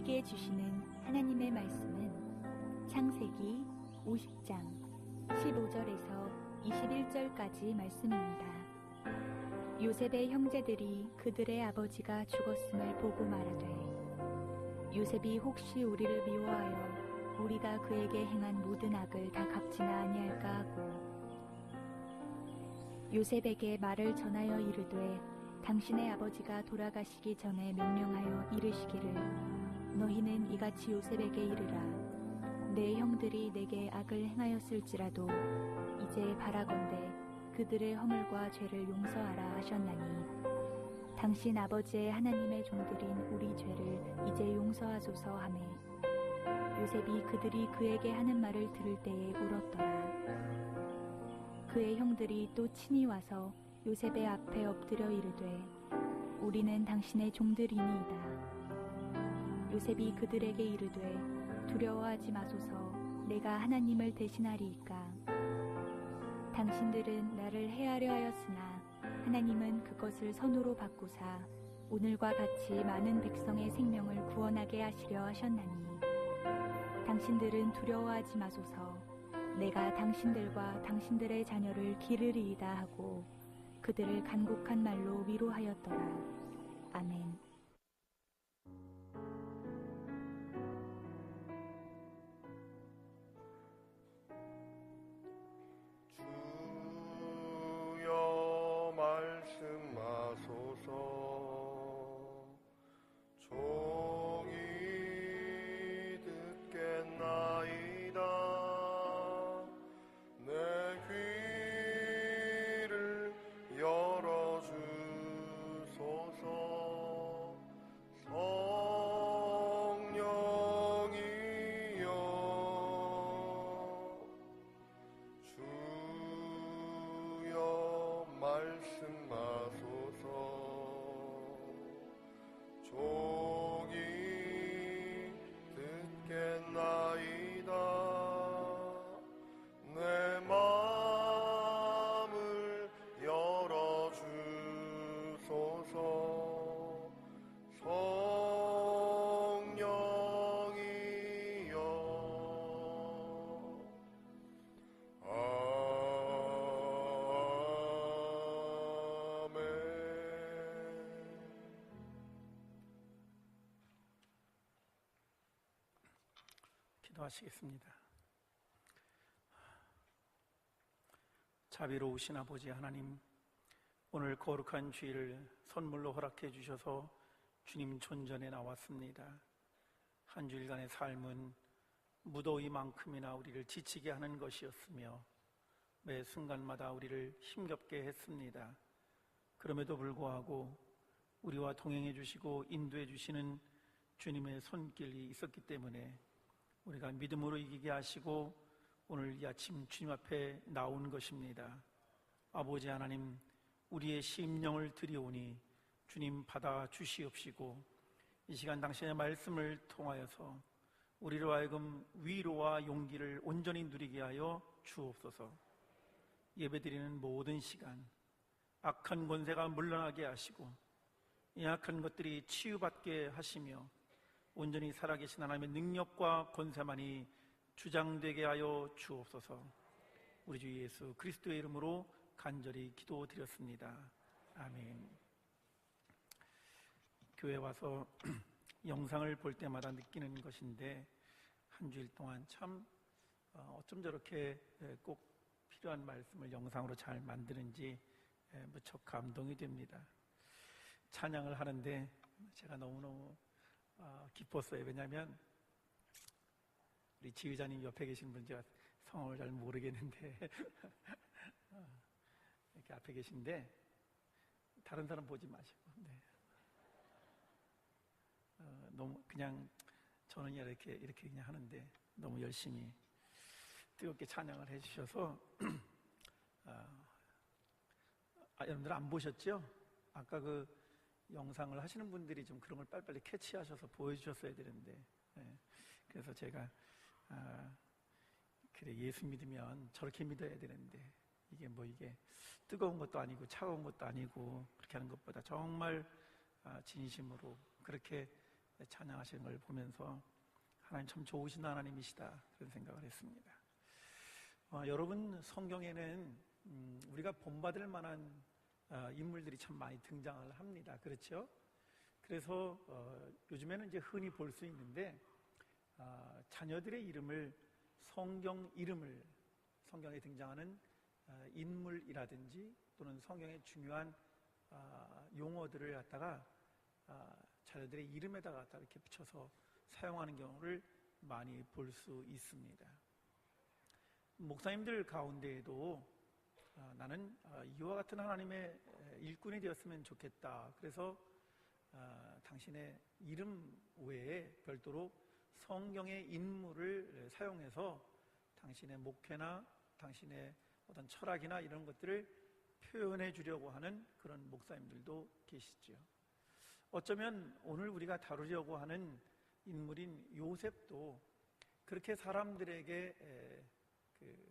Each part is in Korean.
우리에게 주시는 하나님의 말씀은 창세기 50장 15절에서 21절까지 말씀입니다. 요셉의 형제들이 그들의 아버지가 죽었음을 보고 말하되 요셉이 혹시 우리를 미워하여 우리가 그에게 행한 모든 악을 다 갚지나 아니할까 하고 요셉에게 말을 전하여 이르되 당신의 아버지가 돌아가시기 전에 명령하여 이르시기를 너희는 이같이 요셉에게 이르라 내 형들이 내게 악을 행하였을지라도 이제 바라건대 그들의 허물과 죄를 용서하라 하셨나니 당신 아버지의 하나님의 종들인 우리 죄를 이제 용서하소서 하매 요셉이 그들이 그에게 하는 말을 들을 때에 울었더라. 그의 형들이 또 친히 와서 요셉의 앞에 엎드려 이르되 우리는 당신의 종들이니이다. 요셉이 그들에게 이르되 두려워하지 마소서 내가 하나님을 대신하리이까. 당신들은 나를 해하려 하였으나 하나님은 그것을 선으로 바꾸사 오늘과 같이 많은 백성의 생명을 구원하게 하시려 하셨나니 당신들은 두려워하지 마소서 내가 당신들과 당신들의 자녀를 기르리이다 하고 그들을 간곡한 말로 위로하였더라. 아멘. 주여 말씀하소서 종이 듣겠나이다. 내 귀를 열어주소서. 성령이여 주여 말씀하소서. 종이 듣겠나이다. 내 마음을 열어주소서. 성령이여 아멘. 기도하시겠습니다. 자비로우신 아버지 하나님, 오늘 거룩한 주일을 선물로 허락해 주셔서 주님 존전에 나왔습니다. 한 주일간의 삶은 무더위만큼이나 우리를 지치게 하는 것이었으며 매 순간마다 우리를 힘겹게 했습니다. 그럼에도 불구하고 우리와 동행해 주시고 인도해 주시는 주님의 손길이 있었기 때문에 우리가 믿음으로 이기게 하시고 오늘 이 아침 주님 앞에 나온 것입니다. 아버지 하나님, 우리의 심령을 드리오니 주님 받아 주시옵시고 이 시간 당신의 말씀을 통하여서 우리로 하여금 위로와 용기를 온전히 누리게 하여 주옵소서. 예배드리는 모든 시간 악한 권세가 물러나게 하시고 이 악한 것들이 치유받게 하시며 온전히 살아계신 하나님의 능력과 권세만이 주장되게 하여 주옵소서. 우리 주 예수 그리스도의 이름으로 간절히 기도드렸습니다. 아멘. 교회 와서 영상을 볼 때마다 느끼는 것인데 한 주일 동안 참 어쩜 저렇게 꼭 필요한 말씀을 영상으로 잘 만드는지 무척 감동이 됩니다. 찬양을 하는데 제가 너무너무 기뻤어요. 왜냐하면 우리 지휘자님 옆에 계신 분, 제가 성함을 잘 모르겠는데 이렇게 앞에 계신데 다른 사람 보지 마시고 너무 그냥 저는 이렇게 그냥 하는데 너무 열심히 뜨겁게 찬양을 해주셔서 여러분들 안 보셨죠? 아까 그 영상을 하시는 분들이 좀 그런 걸 빨리빨리 캐치하셔서 보여주셨어야 되는데 그래서 제가 그래, 예수 믿으면 저렇게 믿어야 되는데 이게 뜨거운 것도 아니고 차가운 것도 아니고 그렇게 하는 것보다 정말 진심으로 그렇게 찬양하시는 걸 보면서 하나님 참 좋으신 하나님이시다 그런 생각을 했습니다. 여러분, 성경에는 우리가 본받을 만한 인물들이 참 많이 등장을 합니다. 그렇죠? 그래서 요즘에는 이제 흔히 볼 수 있는데 자녀들의 이름을 성경에 등장하는 인물이라든지 또는 성경의 중요한 용어들을 갖다가 자녀들의 이름에다가 갖다 이렇게 붙여서 사용하는 경우를 많이 볼 수 있습니다. 목사님들 가운데에도 나는 이와 같은 하나님의 일꾼이 되었으면 좋겠다. 그래서 당신의 이름 외에 별도로 성경의 인물을 사용해서 당신의 목회나 당신의 어떤 철학이나 이런 것들을 표현해 주려고 하는 그런 목사님들도 계시죠. 어쩌면 오늘 우리가 다루려고 하는 인물인 요셉도 그렇게 사람들에게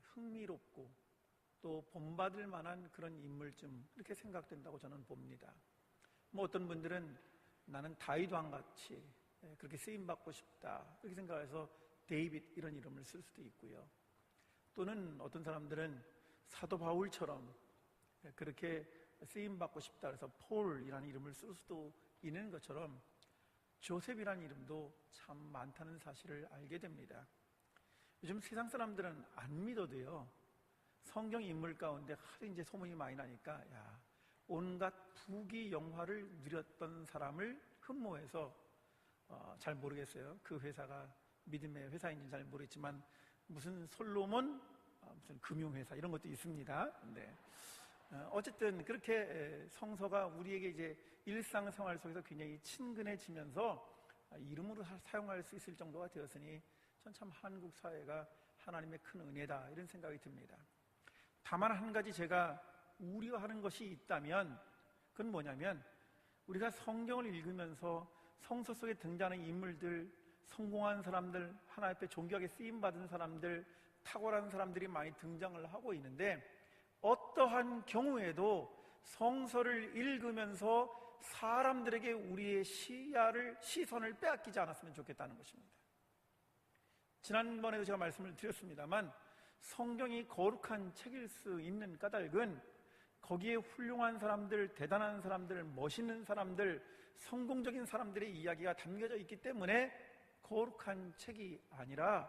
흥미롭고 또 본받을 만한 그런 인물쯤 이렇게 생각된다고 저는 봅니다. 어떤 분들은 나는 다윗 왕같이 그렇게 쓰임받고 싶다 이렇게 생각해서 데이빗 이런 이름을 쓸 수도 있고요. 또는 어떤 사람들은 사도 바울처럼 그렇게 쓰임받고 싶다 그래서 폴이라는 이름을 쓸 수도 있는 것처럼 조셉이라는 이름도 참 많다는 사실을 알게 됩니다. 요즘 세상 사람들은 안 믿어도요, 성경 인물 가운데 하도 이제 소문이 많이 나니까 온갖 부귀 영화를 누렸던 사람을 흠모해서 잘 모르겠어요. 그 회사가 믿음의 회사인지는 잘 모르겠지만 무슨 솔로몬 무슨 금융회사 이런 것도 있습니다. 근데 어쨌든 그렇게 성서가 우리에게 이제 일상생활 속에서 굉장히 친근해지면서 이름으로 사용할 수 있을 정도가 되었으니 전 참 한국 사회가 하나님의 큰 은혜다 이런 생각이 듭니다. 다만 한 가지 제가 우려하는 것이 있다면 그건 뭐냐면 우리가 성경을 읽으면서 성서 속에 등장하는 인물들, 성공한 사람들, 하나님 앞에 존귀하게 쓰임받은 사람들, 탁월한 사람들이 많이 등장을 하고 있는데 어떠한 경우에도 성서를 읽으면서 사람들에게 우리의 시선을 빼앗기지 않았으면 좋겠다는 것입니다. 지난번에도 제가 말씀을 드렸습니다만 성경이 거룩한 책일 수 있는 까닭은 거기에 훌륭한 사람들, 대단한 사람들, 멋있는 사람들, 성공적인 사람들의 이야기가 담겨져 있기 때문에 거룩한 책이 아니라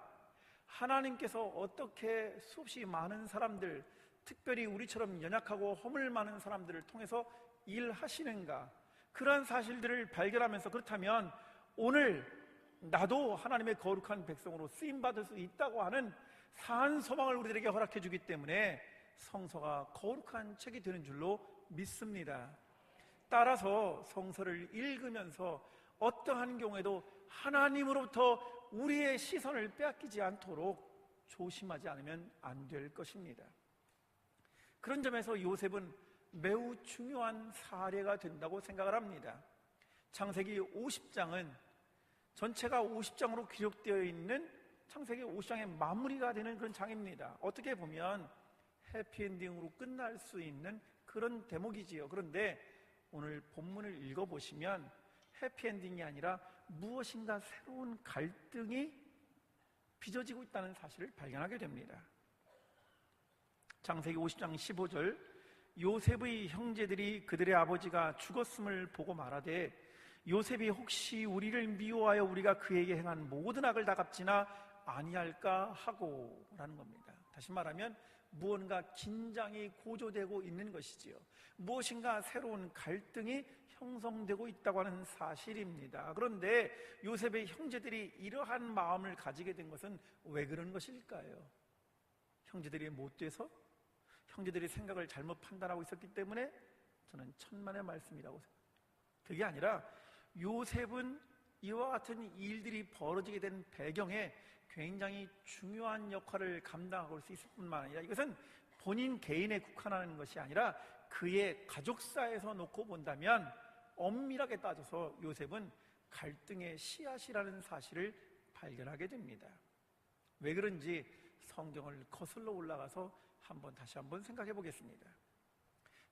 하나님께서 어떻게 수없이 많은 사람들, 특별히 우리처럼 연약하고 허물 많은 사람들을 통해서 일하시는가, 그러한 사실들을 발견하면서 그렇다면 오늘 나도 하나님의 거룩한 백성으로 쓰임받을 수 있다고 하는 사한 소망을 우리들에게 허락해 주기 때문에 성서가 거룩한 책이 되는 줄로 믿습니다. 따라서 성서를 읽으면서 어떠한 경우에도 하나님으로부터 우리의 시선을 빼앗기지 않도록 조심하지 않으면 안 될 것입니다. 그런 점에서 요셉은 매우 중요한 사례가 된다고 생각을 합니다. 창세기 50장은 전체가 50장으로 기록되어 있는 창세기 50장의 마무리가 되는 그런 장입니다. 어떻게 보면 해피엔딩으로 끝날 수 있는 그런 대목이지요. 그런데 오늘 본문을 읽어보시면 해피엔딩이 아니라 무엇인가 새로운 갈등이 빚어지고 있다는 사실을 발견하게 됩니다. 창세기 50장 15절, 요셉의 형제들이 그들의 아버지가 죽었음을 보고 말하되 요셉이 혹시 우리를 미워하여 우리가 그에게 행한 모든 악을 다 갚지나 아니할까 하고 라는 겁니다. 다시 말하면 무언가 긴장이 고조되고 있는 것이지요. 무엇인가 새로운 갈등이 형성되고 있다고 하는 사실입니다. 그런데 요셉의 형제들이 이러한 마음을 가지게 된 것은 왜 그런 것일까요? 형제들이 못돼서? 형제들이 생각을 잘못 판단하고 있었기 때문에? 저는 천만의 말씀이라고 생각합니다. 그게 아니라 요셉은 이와 같은 일들이 벌어지게 된 배경에 굉장히 중요한 역할을 감당하고 올 수 있을 뿐만 아니라 이것은 본인 개인에 국한하는 것이 아니라 그의 가족사에서 놓고 본다면 엄밀하게 따져서 요셉은 갈등의 씨앗이라는 사실을 발견하게 됩니다. 왜 그런지 성경을 거슬러 올라가서 다시 한번 생각해 보겠습니다.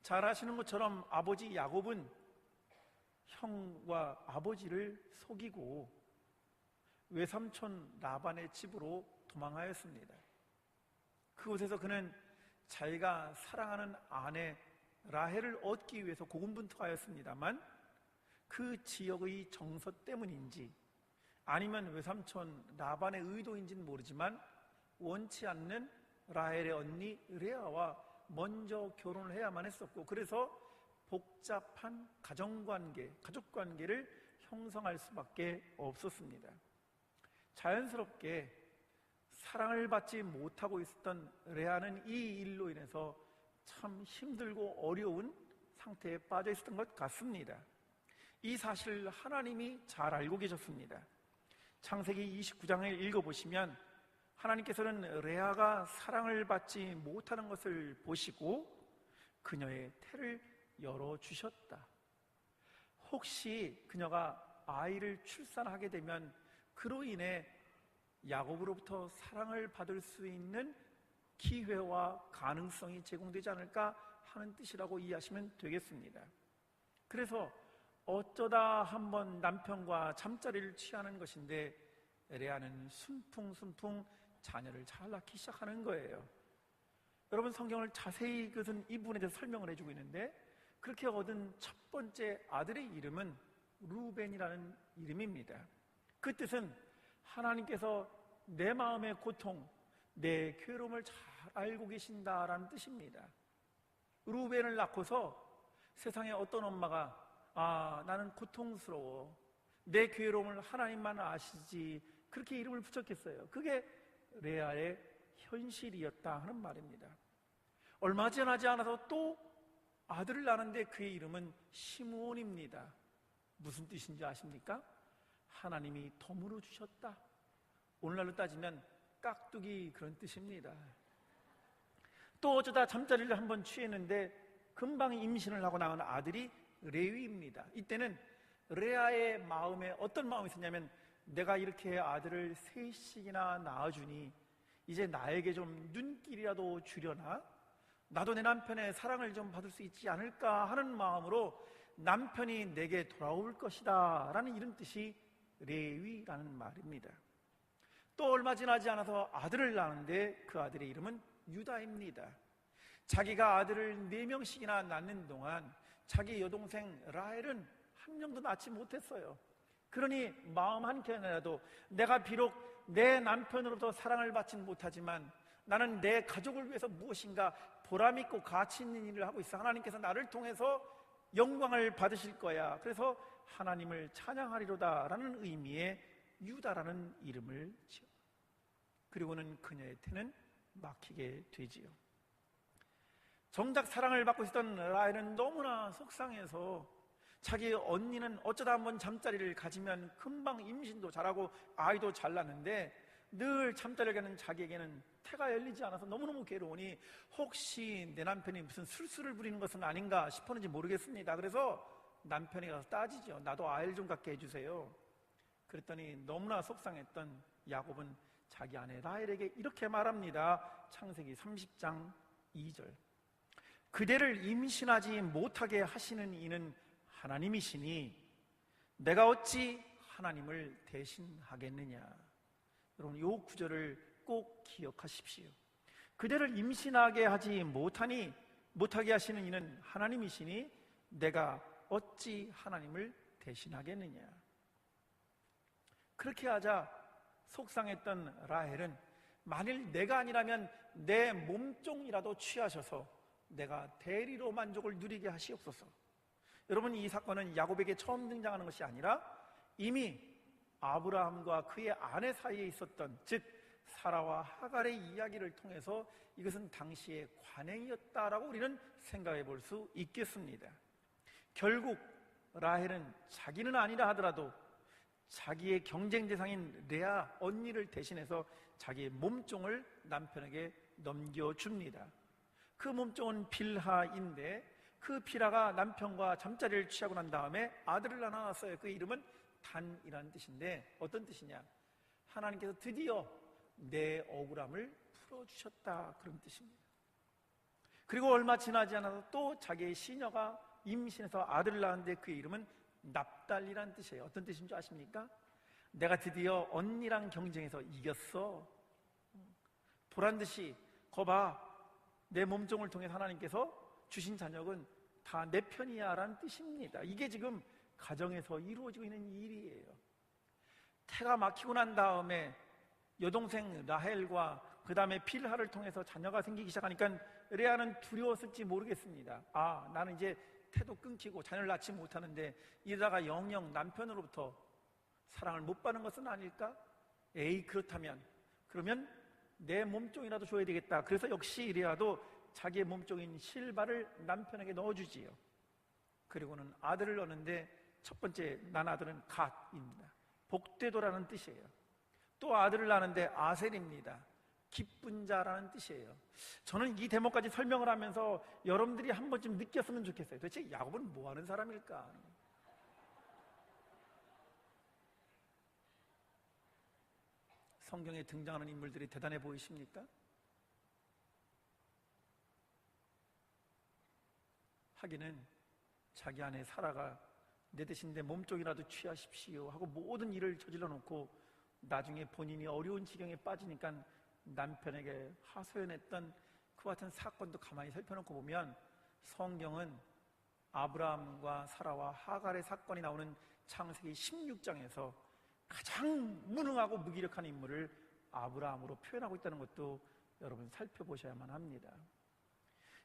잘 아시는 것처럼 아버지 야곱은 형과 아버지를 속이고 외삼촌 라반의 집으로 도망하였습니다. 그곳에서 그는 자기가 사랑하는 아내 라헬을 얻기 위해서 고군분투하였습니다만 그 지역의 정서 때문인지 아니면 외삼촌 라반의 의도인지는 모르지만 원치 않는 라헬의 언니 레아와 먼저 결혼을 해야만 했었고, 그래서 복잡한 가족관계를 형성할 수밖에 없었습니다. 자연스럽게 사랑을 받지 못하고 있었던 레아는 이 일로 인해서 참 힘들고 어려운 상태에 빠져 있었던 것 같습니다. 이 사실을 하나님이 잘 알고 계셨습니다. 창세기 29장을 읽어보시면 하나님께서는 레아가 사랑을 받지 못하는 것을 보시고 그녀의 태를 열어주셨다. 혹시 그녀가 아이를 출산하게 되면 그로 인해 야곱으로부터 사랑을 받을 수 있는 기회와 가능성이 제공되지 않을까 하는 뜻이라고 이해하시면 되겠습니다. 그래서 어쩌다 한번 남편과 잠자리를 취하는 것인데 레아는 순풍순풍 자녀를 잘 낳기 시작하는 거예요. 여러분, 성경을 자세히 그것은 이 부분에 대해서 설명을 해주고 있는데, 그렇게 얻은 첫 번째 아들의 이름은 루벤이라는 이름입니다. 그 뜻은 하나님께서 내 마음의 고통, 내 괴로움을 잘 알고 계신다라는 뜻입니다. 루벤을 낳고서 세상에 어떤 엄마가 나는 고통스러워, 내 괴로움을 하나님만 아시지, 그렇게 이름을 붙였겠어요. 그게 레아의 현실이었다 하는 말입니다. 얼마 지나지 않아서 또 아들을 낳는데 그의 이름은 시므온입니다. 무슨 뜻인지 아십니까? 하나님이 덤으로 주셨다. 오늘날로 따지면 깍두기 그런 뜻입니다. 또 어쩌다 잠자리를 한번 취했는데 금방 임신을 하고 낳은 아들이 레위입니다. 이때는 레아의 마음에 어떤 마음이 있었냐면, 내가 이렇게 아들을 셋씩이나 낳아주니 이제 나에게 좀 눈길이라도 주려나? 나도 내 남편의 사랑을 좀 받을 수 있지 않을까 하는 마음으로 남편이 내게 돌아올 것이다 라는 이런 뜻이 레위라는 말입니다. 또 얼마 지나지 않아서 아들을 낳는데 그 아들의 이름은 유다입니다. 자기가 아들을 4명씩이나 낳는 동안 자기 여동생 라헬은 한 명도 낳지 못했어요. 그러니 마음 한켠에라도 내가 비록 내 남편으로부터 사랑을 받지는 못하지만 나는 내 가족을 위해서 무엇인가 보람있고 가치 있는 일을 하고 있어. 하나님께서 나를 통해서 영광을 받으실 거야. 그래서 하나님을 찬양하리로다 라는 의미의 유다라는 이름을 지어, 그리고는 그녀의 태는 막히게 되지요. 정작 사랑을 받고 있었던 라헬은 너무나 속상해서 자기 언니는 어쩌다 한번 잠자리를 가지면 금방 임신도 잘하고 아이도 잘 낳는데 늘 잠자리를 가는 자기에게는 태가 열리지 않아서 너무너무 괴로우니 혹시 내 남편이 무슨 술수를 부리는 것은 아닌가 싶었는지 모르겠습니다. 그래서 남편이 가서 따지죠. 나도 아이를 좀 갖게 해주세요. 그랬더니 너무나 속상했던 야곱은 자기 아내 라헬에게 이렇게 말합니다. 창세기 30장 2절. 그대를 임신하지 못하게 하시는 이는 하나님이시니 내가 어찌 하나님을 대신하겠느냐. 여러분, 이 구절을 꼭 기억하십시오. 그대를 임신하게 하지 못하게 하시는 이는 하나님이시니 내가 어찌 하나님을 대신하겠느냐. 그렇게 하자 속상했던 라헬은 만일 내가 아니라면 내 몸종이라도 취하셔서 내가 대리로 만족을 누리게 하시옵소서. 여러분, 이 사건은 야곱에게 처음 등장하는 것이 아니라 이미 아브라함과 그의 아내 사이에 있었던, 즉 사라와 하갈의 이야기를 통해서 이것은 당시의 관행이었다라고 우리는 생각해 볼 수 있겠습니다. 결국 라헬은 자기는 아니라 하더라도 자기의 경쟁 대상인 레아 언니를 대신해서 자기의 몸종을 남편에게 넘겨줍니다. 그 몸종은 빌하인데 그 빌하가 남편과 잠자리를 취하고 난 다음에 아들을 낳았어요. 그 이름은 단이라는 뜻인데 어떤 뜻이냐? 하나님께서 드디어 내 억울함을 풀어주셨다, 그런 뜻입니다. 그리고 얼마 지나지 않아서 또 자기의 시녀가 임신해서 아들을 낳았는데 그 이름은 납달리란 뜻이에요. 어떤 뜻인 줄 아십니까? 내가 드디어 언니랑 경쟁해서 이겼어. 보란 듯이 거봐, 내 몸종을 통해 하나님께서 주신 자녀는 다 내 편이야 라는 뜻입니다. 이게 지금 가정에서 이루어지고 있는 일이에요. 태가 막히고 난 다음에 여동생 라헬과 그 다음에 빌하를 통해서 자녀가 생기기 시작하니까 레아는 두려웠을지 모르겠습니다. 나는 이제 태도 끊기고 자녀를 낳지 못하는데 이러다가 영영 남편으로부터 사랑을 못 받는 것은 아닐까? 그러면 내 몸종이라도 줘야 되겠다. 그래서 역시 레아도 자기의 몸종인 실바를 남편에게 넣어주지요. 그리고는 아들을 얻는데 첫 번째 난 아들은 갓입니다. 복되도라는 뜻이에요. 또 아들을 낳는데 아셀입니다. 기쁜 자라는 뜻이에요. 저는 이 대목까지 설명을 하면서 여러분들이 한 번쯤 느꼈으면 좋겠어요. 도대체 야곱은 뭐 하는 사람일까? 성경에 등장하는 인물들이 대단해 보이십니까? 하기는 자기 아내 사라가 내 대신 내 몸종이라도 취하십시오 하고 모든 일을 저질러 놓고 나중에 본인이 어려운 지경에 빠지니까 남편에게 하소연했던 그와 같은 사건도 가만히 살펴놓고 보면 성경은 아브라함과 사라와 하갈의 사건이 나오는 창세기 16장에서 가장 무능하고 무기력한 인물을 아브라함으로 표현하고 있다는 것도 여러분 살펴보셔야만 합니다.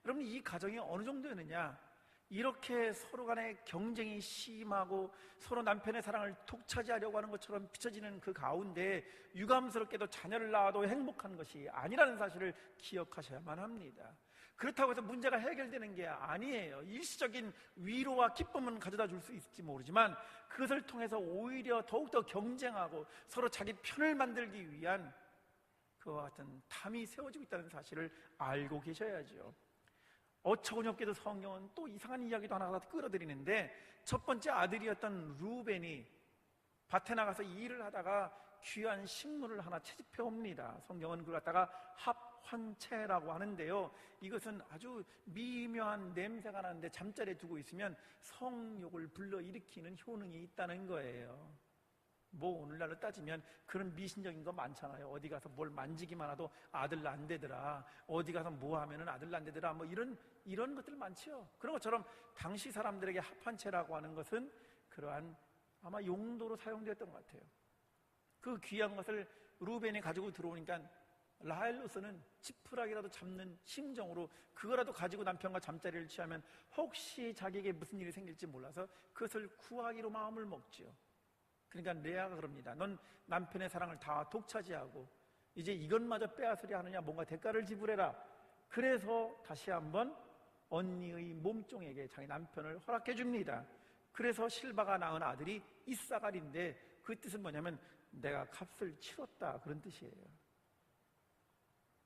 여러분, 이 가정이 어느 정도였느냐? 이렇게 서로 간의 경쟁이 심하고 서로 남편의 사랑을 독차지하려고 하는 것처럼 비춰지는 그 가운데 유감스럽게도 자녀를 낳아도 행복한 것이 아니라는 사실을 기억하셔야만 합니다. 그렇다고 해서 문제가 해결되는 게 아니에요. 일시적인 위로와 기쁨은 가져다 줄 수 있을지 모르지만 그것을 통해서 오히려 더욱더 경쟁하고 서로 자기 편을 만들기 위한 그와 같은 담이 세워지고 있다는 사실을 알고 계셔야죠. 어처구니없게도 성경은 또 이상한 이야기도 하나 끌어들이는데, 첫 번째 아들이었던 루벤이 밭에 나가서 일을 하다가 귀한 식물을 하나 채집해 옵니다. 성경은 그걸 갖다가 합환채라고 하는데요, 이것은 아주 미묘한 냄새가 나는데 잠자리에 두고 있으면 성욕을 불러일으키는 효능이 있다는 거예요. 뭐 오늘날로 따지면 그런 미신적인 거 많잖아요. 어디 가서 뭘 만지기만 해도 아들 난대더라, 어디 가서 뭐 하면은 아들 난대더라, 뭐 이런 것들 많죠. 그런 것처럼 당시 사람들에게 합한채라고 하는 것은 그러한 아마 용도로 사용되었던 것 같아요. 그 귀한 것을 루벤이 가지고 들어오니까 라헬로서는 지푸라기라도 잡는 심정으로 그거라도 가지고 남편과 잠자리를 취하면 혹시 자기에게 무슨 일이 생길지 몰라서 그것을 구하기로 마음을 먹지요. 그러니까 레아가 그럽니다. 넌 남편의 사랑을 다 독차지하고 이제 이것마저 빼앗으려 하느냐, 뭔가 대가를 지불해라. 그래서 다시 한번 언니의 몸종에게 자기 남편을 허락해 줍니다. 그래서 실바가 낳은 아들이 이사갈인데 그 뜻은 뭐냐면 내가 값을 치렀다, 그런 뜻이에요.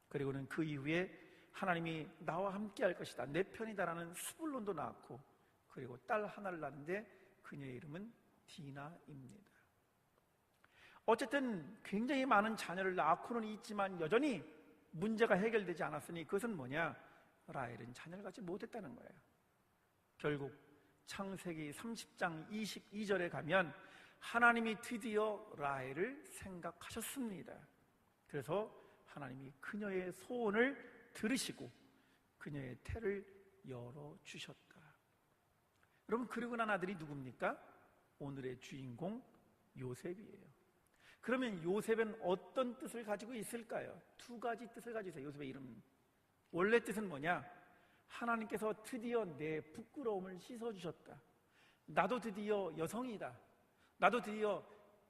그리고는 그 이후에 하나님이 나와 함께 할 것이다, 내 편이다라는 스불론도 낳았고, 그리고 딸 하나를 낳는데 그녀의 이름은 디나입니다. 어쨌든 굉장히 많은 자녀를 낳고는 있지만 여전히 문제가 해결되지 않았으니 그것은 뭐냐? 라헬은 자녀를 갖지 못했다는 거예요. 결국 창세기 30장 22절에 가면 하나님이 드디어 라헬을 생각하셨습니다. 그래서 하나님이 그녀의 소원을 들으시고 그녀의 태를 열어주셨다. 여러분, 그리고 난 아들이 누굽니까? 오늘의 주인공 요셉이에요. 그러면 요셉은 어떤 뜻을 가지고 있을까요? 두 가지 뜻을 가지고 있어요. 요셉의 이름은 원래 뜻은 뭐냐? 하나님께서 드디어 내 부끄러움을 씻어주셨다, 나도 드디어 여성이다, 나도 드디어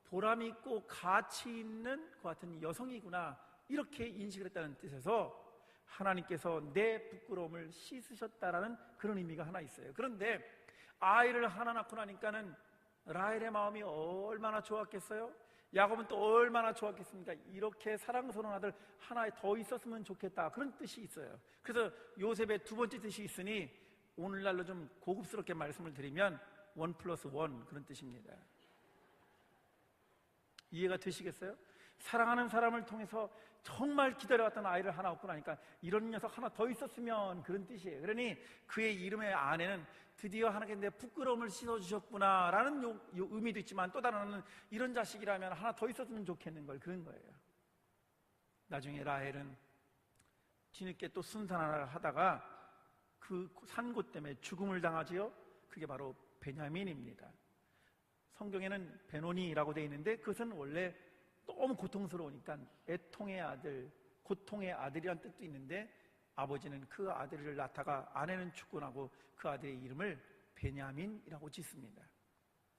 보람 있고 가치 있는 그 같은 여성이구나, 이렇게 인식을 했다는 뜻에서 하나님께서 내 부끄러움을 씻으셨다라는 그런 의미가 하나 있어요. 그런데 아이를 하나 낳고 나니까는 라헬의 마음이 얼마나 좋았겠어요? 야곱은 또 얼마나 좋았겠습니까? 이렇게 사랑스러운 아들 하나 더 있었으면 좋겠다, 그런 뜻이 있어요. 그래서 요셉의 두 번째 뜻이 있으니 오늘날로 좀 고급스럽게 말씀을 드리면 1+1 그런 뜻입니다. 이해가 되시겠어요? 사랑하는 사람을 통해서 정말 기다려왔던 아이를 하나 얻고 나니까 이런 녀석 하나 더 있었으면, 그런 뜻이에요. 그러니 그의 이름의 안에는 드디어 하나님께 내 부끄러움을 씻어주셨구나 라는 의미도 있지만, 또 다른 하나는 이런 자식이라면 하나 더 있었으면 좋겠는 걸, 그런 거예요. 나중에 라헬은 뒤늦게 또 순산을 하다가 그 산고 때문에 죽음을 당하지요. 그게 바로 베냐민입니다. 성경에는 베노니라고 되어 있는데 그것은 원래 너무 고통스러우니까 애통의 아들, 고통의 아들이란 뜻도 있는데, 아버지는 그 아들을 낳다가 아내는 죽고 나고 그 아들의 이름을 베냐민이라고 짓습니다.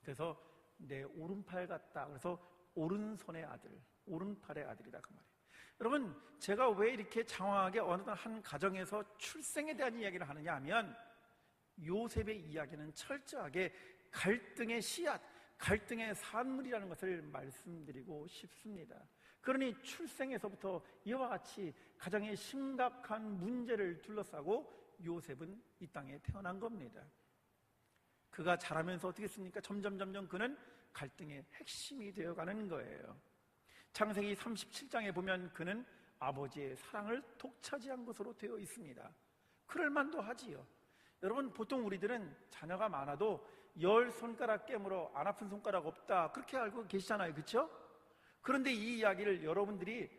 그래서 내 오른팔 같다, 그래서 오른손의 아들, 오른팔의 아들이다, 그 말이에요. 여러분, 제가 왜 이렇게 장황하게 어느 한 가정에서 출생에 대한 이야기를 하느냐 하면, 요셉의 이야기는 철저하게 갈등의 씨앗, 갈등의 산물이라는 것을 말씀드리고 싶습니다. 그러니 출생에서부터 이와 같이 가정의 심각한 문제를 둘러싸고 요셉은 이 땅에 태어난 겁니다. 그가 자라면서 어떻게 했습니까? 점점 그는 갈등의 핵심이 되어가는 거예요. 창세기 37장에 보면 그는 아버지의 사랑을 독차지한 것으로 되어 있습니다. 그럴 만도 하지요. 여러분, 보통 우리들은 자녀가 많아도 10손가락 깨물어 안 아픈 손가락 없다, 그렇게 알고 계시잖아요, 그렇죠? 그런데 이 이야기를 여러분들이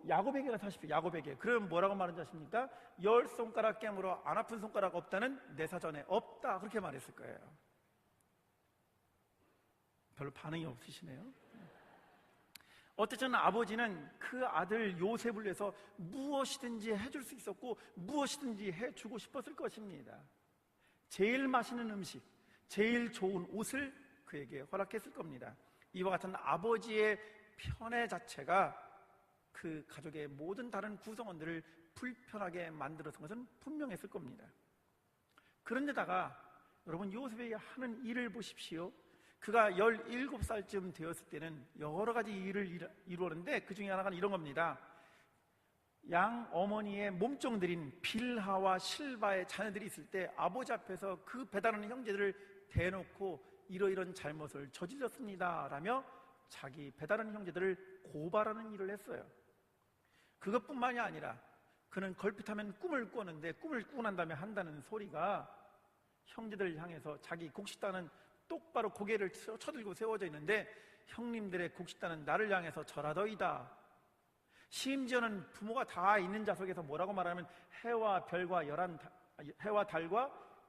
야곱에게 가서 하십시오. 야곱에게. 그러면 뭐라고 말하는지 아십니까? 10손가락 깨물어 안 아픈 손가락 없다는 내 사전에 없다, 그렇게 말했을 거예요. 별로 반응이 없으시네요. 어쨌든 아버지는 그 아들 요셉을 위해서 무엇이든지 해줄 수 있었고 무엇이든지 해주고 싶었을 것입니다. 제일 맛있는 음식, 제일 좋은 옷을 그에게 허락했을 겁니다. 이와 같은 아버지의 편애 자체가 그 가족의 모든 다른 구성원들을 불편하게 만들었던 것은 분명했을 겁니다. 그런데다가 여러분, 요셉이 하는 일을 보십시오. 그가 17살쯤 되었을 때는 여러 가지 일을 이루었는데 그 중에 하나가 이런 겁니다. 양 어머니의 몸종들인 빌하와 실바의 자녀들이 있을 때 아버지 앞에서 그 배다르는 형제들을 대놓고 이러이런 잘못을 저질렀습니다 라며 자기 배다르는 형제들을 고발하는 일을 했어요. 그것뿐만이 아니라 그는 걸핏하면 꿈을 꾸었는데, 꿈을 꾸고 난 다음에 한다는 소리가 형제들을 향해서 자기 곡식단은 똑바로 고개를 쳐들고 세워져 있는데 형님들의 곡식단은 나를 향해서 절하더이다. 심지어는 부모가 다 있는 자석에서 뭐라고 말하면 해와 달과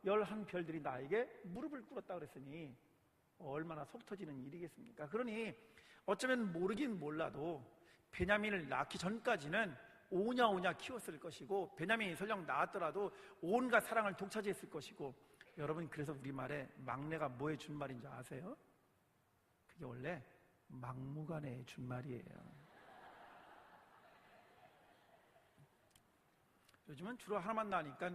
11별들이 나에게 무릎을 꿇었다 그랬으니 얼마나 속 터지는 일이겠습니까? 그러니 어쩌면 모르긴 몰라도 베냐민을 낳기 전까지는 오냐오냐 키웠을 것이고, 베냐민이 설령 낳았더라도 온갖 사랑을 독차지했을 것이고, 여러분, 그래서 우리말에 막내가 뭐의 준말인지 아세요? 그게 원래 막무가내의 준말이에요. 요즘은 주로 하나만 나니까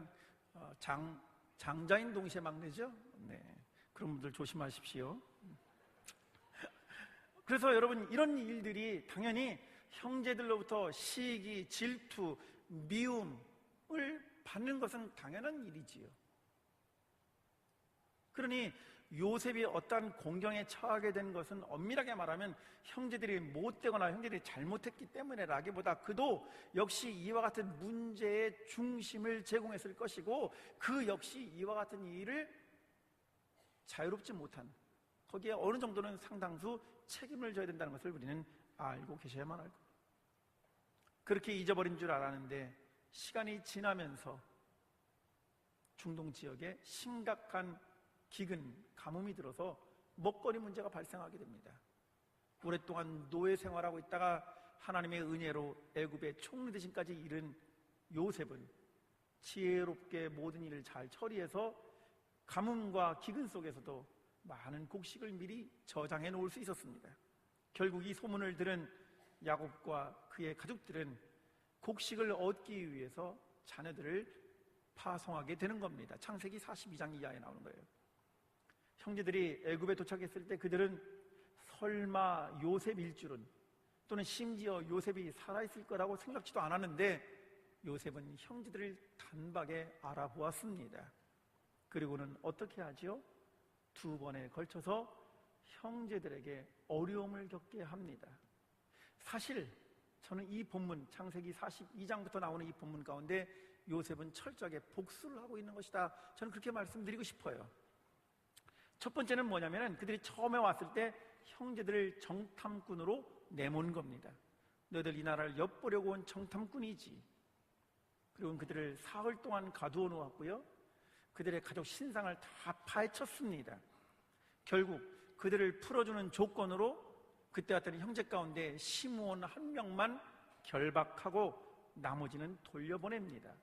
장자인 동시에 막내죠. 네, 그런 분들 조심하십시오. 그래서 여러분, 이런 일들이 당연히 형제들로부터 시기, 질투, 미움을 받는 것은 당연한 일이지요. 그러니 요셉이 어떠한 공경에 처하게 된 것은 엄밀하게 말하면 형제들이 못되거나 형제들이 잘못했기 때문에라기보다 그도 역시 이와 같은 문제의 중심을 제공했을 것이고, 그 역시 이와 같은 일을 자유롭지 못한, 거기에 어느 정도는 상당수 책임을 져야 된다는 것을 우리는 알고 계셔야만 할 겁니다. 그렇게 잊어버린 줄 알았는데 시간이 지나면서 중동 지역에 심각한 기근, 가뭄이 들어서 먹거리 문제가 발생하게 됩니다. 오랫동안 노예 생활하고 있다가 하나님의 은혜로 애굽의 총리 대신까지 이른 요셉은 지혜롭게 모든 일을 잘 처리해서 가뭄과 기근 속에서도 많은 곡식을 미리 저장해 놓을 수 있었습니다. 결국 이 소문을 들은 야곱과 그의 가족들은 곡식을 얻기 위해서 자녀들을 파송하게 되는 겁니다. 창세기 42장 이하에 나오는 거예요. 형제들이 애굽에 도착했을 때 그들은 설마 요셉일 줄은, 또는 심지어 요셉이 살아있을 거라고 생각지도 않았는데 요셉은 형제들을 단박에 알아보았습니다. 그리고는 어떻게 하지요? 2번에 걸쳐서 형제들에게 어려움을 겪게 합니다. 사실 저는 이 본문, 창세기 42장부터 나오는 이 본문 가운데 요셉은 철저하게 복수를 하고 있는 것이다, 저는 그렇게 말씀드리고 싶어요. 첫 번째는 뭐냐면 그들이 처음에 왔을 때 형제들을 정탐꾼으로 내몬 겁니다. 너희들 이 나라를 엿보려고 온 정탐꾼이지. 그리고 그들을 사흘 동안 가두어 놓았고요, 그들의 가족 신상을 다 파헤쳤습니다. 결국 그들을 풀어주는 조건으로 그때 왔더니 형제 가운데 시므온 한 명만 결박하고 나머지는 돌려보냅니다.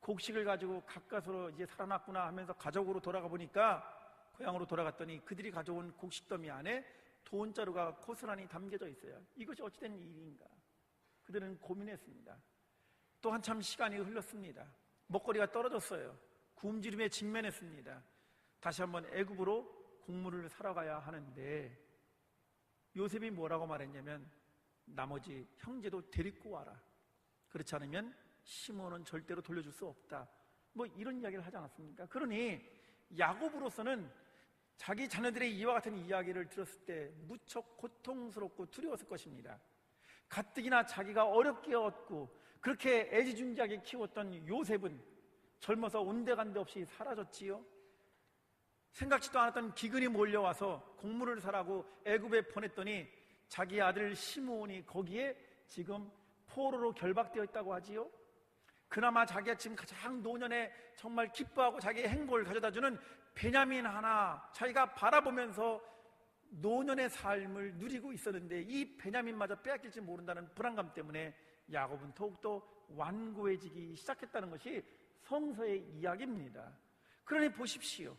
곡식을 가지고 가까스로 이제 살아났구나 하면서 가족으로 돌아가 보니까, 고향으로 돌아갔더니 그들이 가져온 곡식더미 안에 돈자루가 고스란히 담겨져 있어요. 이것이 어찌된 일인가? 그들은 고민했습니다. 또 한참 시간이 흘렀습니다. 먹거리가 떨어졌어요. 굶주림에 직면했습니다. 다시 한번 애굽으로 곡물을 사러 가야 하는데 요셉이 뭐라고 말했냐면 나머지 형제도 데리고 와라. 그렇지 않으면 시므온은 절대로 돌려줄 수 없다. 뭐 이런 이야기를 하지 않았습니까? 그러니 야곱으로서는 자기 자녀들의 이와 같은 이야기를 들었을 때 무척 고통스럽고 두려웠을 것입니다. 가뜩이나 자기가 어렵게 얻고 그렇게 애지중지하게 키웠던 요셉은 젊어서 온데간데 없이 사라졌지요. 생각지도 않았던 기근이 몰려와서 곡물을 사라고 애굽에 보냈더니 자기 아들 시므온이 거기에 지금 포로로 결박되어 있다고 하지요. 그나마 자기가 지금 가장 노년에 정말 기뻐하고 자기의 행복을 가져다주는 베냐민 하나 자기가 바라보면서 노년의 삶을 누리고 있었는데 이 베냐민마저 빼앗길지 모른다는 불안감 때문에 야곱은 더욱더 완고해지기 시작했다는 것이 성서의 이야기입니다. 그러니 보십시오.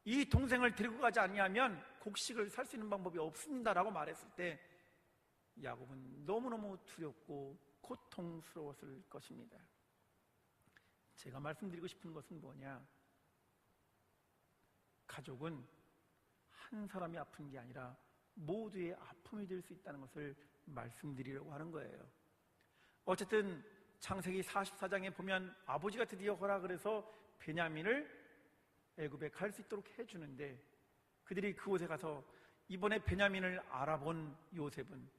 이 동생을 데리고 가지 아니하면 곡식을 살 수 있는 방법이 없습니다라고 말했을 때 야곱은 너무너무 두렵고 고통스러웠을 것입니다. 제가 말씀드리고 싶은 것은 뭐냐? 가족은 한 사람이 아픈 게 아니라 모두의 아픔이 될 수 있다는 것을 말씀드리려고 하는 거예요. 어쨌든 창세기 44장에 보면 아버지가 드디어 허락을 해서 베냐민을 애굽에 갈 수 있도록 해주는데 그들이 그곳에 가서 이번에 베냐민을 알아본 요셉은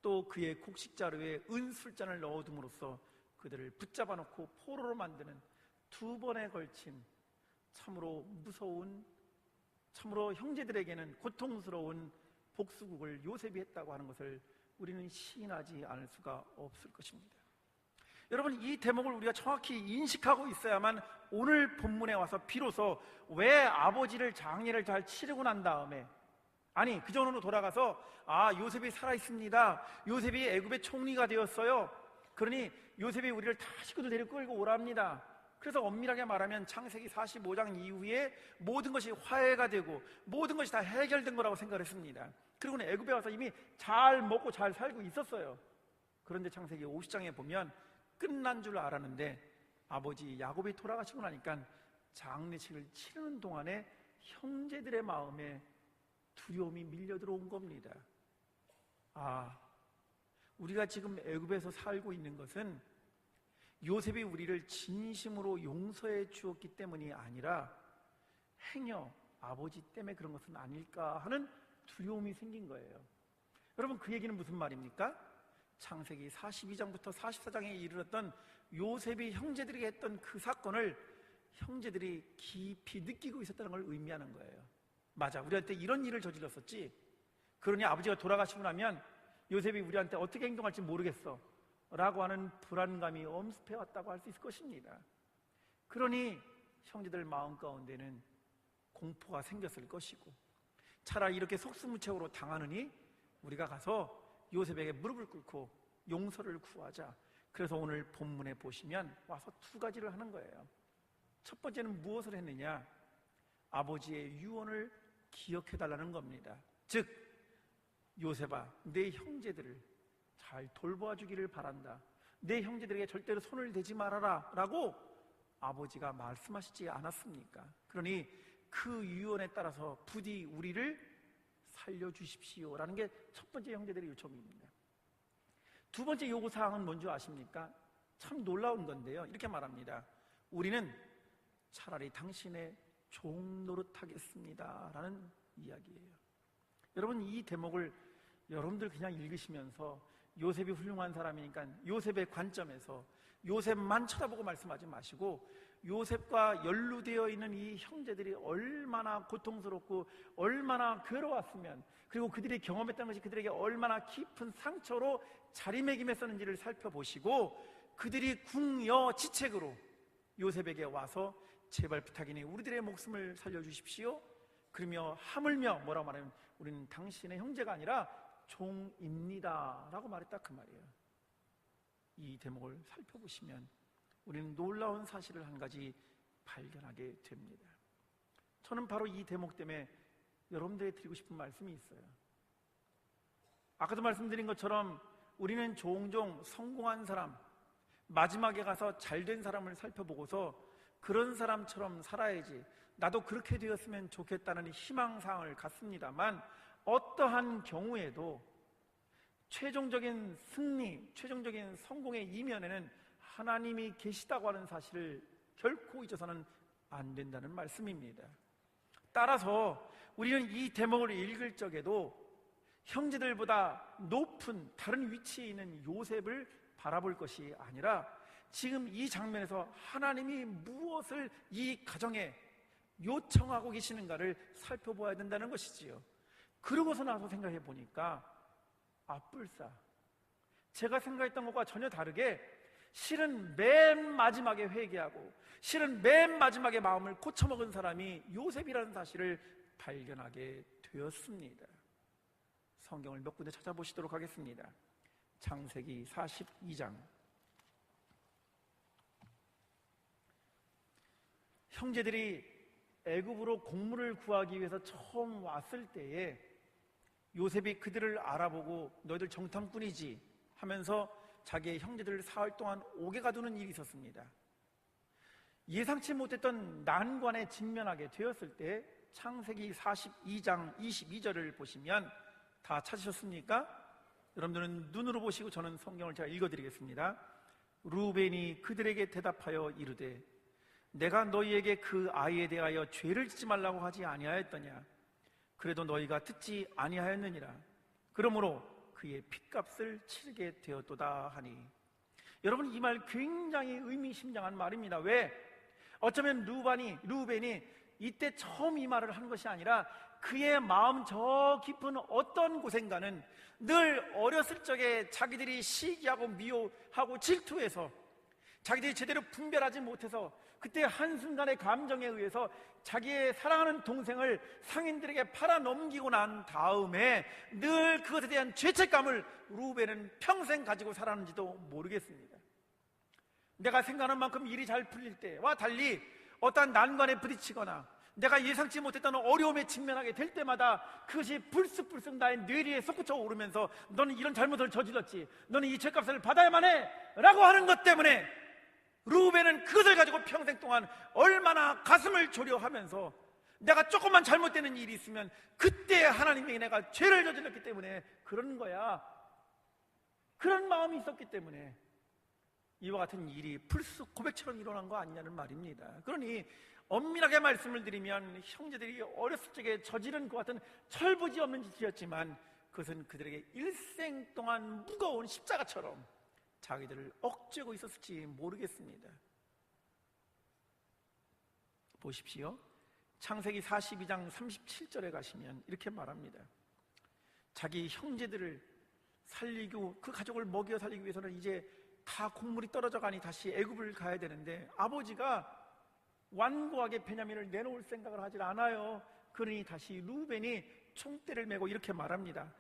또 그의 곡식자루에 은술잔을 넣어둠으로써 그들을 붙잡아 놓고 포로로 만드는 두 번에 걸친 참으로 무서운, 참으로 형제들에게는 고통스러운 복수국을 요셉이 했다고 하는 것을 우리는 시인하지 않을 수가 없을 것입니다. 여러분, 이 대목을 우리가 정확히 인식하고 있어야만 오늘 본문에 와서 비로소 왜 아버지를 장례를 잘 치르고 난 다음에, 아니 그 전으로 돌아가서 요셉이 살아있습니다, 요셉이 애굽의 총리가 되었어요, 그러니 요셉이 우리를 다 식구들 데리고 끌고 오랍니다. 그래서 엄밀하게 말하면 창세기 45장 이후에 모든 것이 화해가 되고 모든 것이 다 해결된 거라고 생각을 했습니다. 그리고는 애굽에 와서 이미 잘 먹고 잘 살고 있었어요. 그런데 창세기 50장에 보면 끝난 줄 알았는데 아버지 야곱이 돌아가시고 나니까 장례식을 치르는 동안에 형제들의 마음에 두려움이 밀려 들어온 겁니다. 우리가 지금 애굽에서 살고 있는 것은 요셉이 우리를 진심으로 용서해 주었기 때문이 아니라 행여 아버지 때문에 그런 것은 아닐까 하는 두려움이 생긴 거예요. 여러분, 그 얘기는 무슨 말입니까? 창세기 42장부터 44장에 이르렀던 요셉이 형제들에게 했던 그 사건을 형제들이 깊이 느끼고 있었다는 걸 의미하는 거예요. 맞아, 우리한테 이런 일을 저질렀었지. 그러니 아버지가 돌아가시고 나면 요셉이 우리한테 어떻게 행동할지 모르겠어 라고 하는 불안감이 엄습해 왔다고 할 수 있을 것입니다. 그러니 형제들 마음 가운데는 공포가 생겼을 것이고, 차라리 이렇게 속수무책으로 당하느니 우리가 가서 요셉에게 무릎을 꿇고 용서를 구하자. 그래서 오늘 본문에 보시면 와서 두 가지를 하는 거예요. 첫 번째는 무엇을 했느냐? 아버지의 유언을 기억해달라는 겁니다. 즉, 요셉아, 내 형제들을 잘 돌보아 주기를 바란다. 내 형제들에게 절대로 손을 대지 말아라 라고 아버지가 말씀하시지 않았습니까? 그러니 그 유언에 따라서 부디 우리를 살려주십시오 라는 게 첫 번째 형제들의 요청입니다. 두 번째 요구사항은 뭔지 아십니까? 참 놀라운 건데요, 이렇게 말합니다. 우리는 차라리 당신의 종 노릇하겠습니다 라는 이야기예요. 여러분, 이 대목을 여러분들 그냥 읽으시면서 요셉이 훌륭한 사람이니까 요셉의 관점에서 요셉만 쳐다보고 말씀하지 마시고 요셉과 연루되어 있는 이 형제들이 얼마나 고통스럽고 얼마나 괴로웠으면, 그리고 그들이 경험했던 것이 그들에게 얼마나 깊은 상처로 자리매김했었는지를 살펴보시고 그들이 궁여지책으로 요셉에게 와서 제발 부탁이니 우리들의 목숨을 살려주십시오. 그러며 하물며 뭐라고 말하면 우리는 당신의 형제가 아니라 종입니다 라고 말했다, 그 말이에요. 이 대목을 살펴보시면 우리는 놀라운 사실을 한 가지 발견하게 됩니다. 저는 바로 이 대목 때문에 여러분들에게 드리고 싶은 말씀이 있어요. 아까도 말씀드린 것처럼 우리는 종종 성공한 사람, 마지막에 가서 잘된 사람을 살펴보고서 그런 사람처럼 살아야지, 나도 그렇게 되었으면 좋겠다는 희망사항을 갖습니다만, 어떠한 경우에도 최종적인 승리, 최종적인 성공의 이면에는 하나님이 계시다고 하는 사실을 결코 잊어서는 안 된다는 말씀입니다. 따라서 우리는 이 대목을 읽을 적에도 형제들보다 높은 다른 위치에 있는 요셉을 바라볼 것이 아니라 지금 이 장면에서 하나님이 무엇을 이 가정에 요청하고 계시는가를 살펴보아야 된다는 것이지요. 그러고서 나서 생각해 보니까 아뿔싸, 제가 생각했던 것과 전혀 다르게 실은 맨 마지막에 회개하고 실은 맨 마지막에 마음을 고쳐먹은 사람이 요셉이라는 사실을 발견하게 되었습니다. 성경을 몇 군데 찾아보시도록 하겠습니다. 창세기 42장. 형제들이 애굽으로 곡물을 구하기 위해서 처음 왔을 때에 요셉이 그들을 알아보고 너희들 정탐꾼이지 하면서 자기의 형제들을 사흘 동안 옥에 가두는 일이 있었습니다. 예상치 못했던 난관에 직면하게 되었을 때 창세기 42장 22절을 보시면, 다 찾으셨습니까? 여러분들은 눈으로 보시고 저는 성경을 제가 읽어드리겠습니다. 루벤이 그들에게 대답하여 이르되 내가 너희에게 그 아이에 대하여 죄를 짓지 말라고 하지 아니하였더냐? 그래도 너희가 듣지 아니하였느니라. 그러므로 그의 핏값을 치르게 되었도다 하니. 여러분, 이 말 굉장히 의미심장한 말입니다. 왜? 어쩌면 루벤이 이때 처음 이 말을 한 것이 아니라 그의 마음 저 깊은 어떤 곳엔가는 늘 어렸을 적에 자기들이 시기하고 미워하고 질투해서 자기들이 제대로 분별하지 못해서 그때 한순간의 감정에 의해서 자기의 사랑하는 동생을 상인들에게 팔아넘기고 난 다음에 늘 그것에 대한 죄책감을 루벤은 평생 가지고 살았는지도 모르겠습니다. 내가 생각하는 만큼 일이 잘 풀릴 때와 달리 어떠한 난관에 부딪히거나 내가 예상치 못했던 어려움에 직면하게 될 때마다 그것이 불쑥불쑥 나의 뇌리에 솟구쳐 오르면서 너는 이런 잘못을 저질렀지, 너는 이 죄값을 받아야만 해 라고 하는 것 때문에 루벤은 그것을 가지고 평생 동안 얼마나 가슴을 졸여하면서 내가 조금만 잘못되는 일이 있으면 그때 하나님에게 내가 죄를 저질렀기 때문에 그런 거야, 그런 마음이 있었기 때문에 이와 같은 일이 불쑥 고백처럼 일어난 거 아니냐는 말입니다. 그러니 엄밀하게 말씀을 드리면 형제들이 어렸을 적에 저지른 그 같은 철부지 없는 짓이었지만 그것은 그들에게 일생 동안 무거운 십자가처럼 자기들을 억제고 있었을지 모르겠습니다. 보십시오. 창세기 42장 37절에 가시면 이렇게 말합니다. 자기 형제들을 살리고 그 가족을 먹여 살리기 위해서는 이제 다 곡물이 떨어져 가니 다시 애굽을 가야 되는데 아버지가 완고하게 베냐민을 내놓을 생각을 하질 않아요. 그러니 다시 루벤이 총대를 메고 이렇게 말합니다.